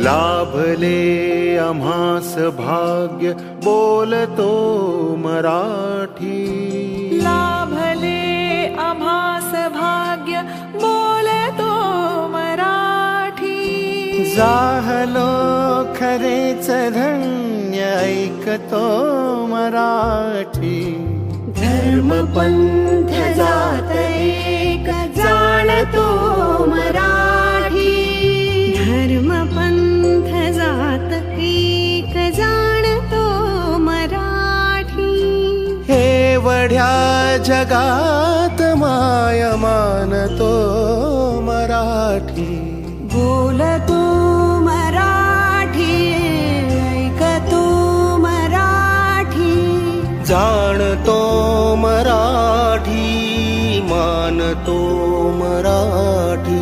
लाभले आम्हास भाग्य बोलतो मराठी. लाभले आम्हास भाग्य बोलतो मराठी. जाहलो खरेच धन्य ऐकतो मराठी. धर्म पंथ जात एक जाणतो मराठी. धर्म पंथ जात एक जाणतो मराठी. एवढ्या जगात माय मानतो मराठी. बोलतो मराठी, ऐकतो मराठी. जाणतो मराठी, मानतो मराठी.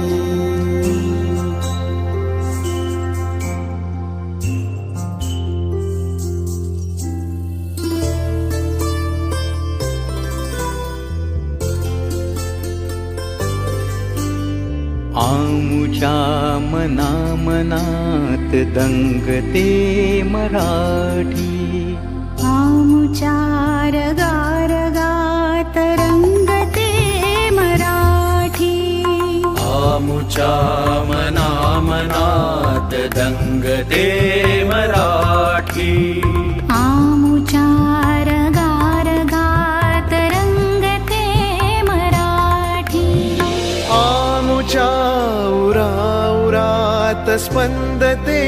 आमुच्या मनामनात दंगते मराठी. आमुच्या रगारगात रंगते मराठी. आमुच्या मनामनात दंगते मराठी. आमुच्या रगारगात रंगते मराठी. आमुच्या उराउरात स्पंदते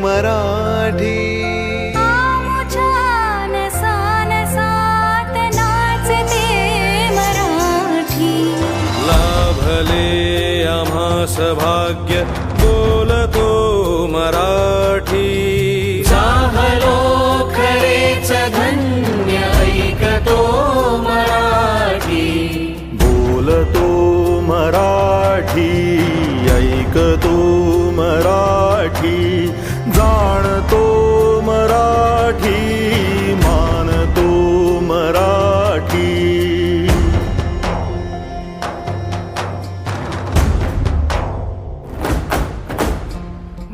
मराठी. आमुच्या नसानसात नाचते मराठी. लाभले आम्हास भाग्य बोलतो मराठी. जाहलो खरेच धन्य ऐकतो मराठी. बोलतो मराठी, ऐकतो मराठी. जाणतो मराठी, मानतो मराठी.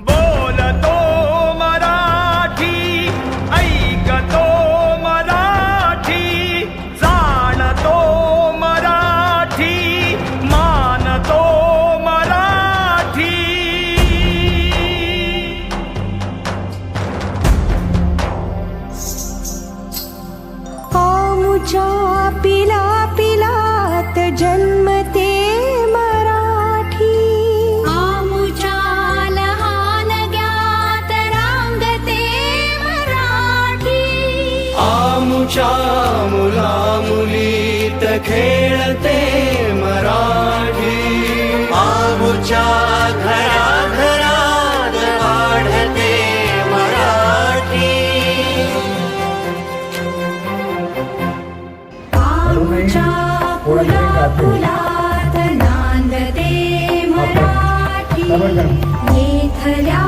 बोलतो मराठी, ऐकतो मराठी. जाणतो मराठी, मानतो मराठी. आमुच्या पिला पिलात जन्मते मराठी. आमुच्या लहान ज्ञात रांगते मराठी. आमुच्या मुलामुलीत खेळते मराठी. आमुच्या घराघरात वाढते मराठी. आमुच्या फुला फुलात नांदते मराठी. येथल्या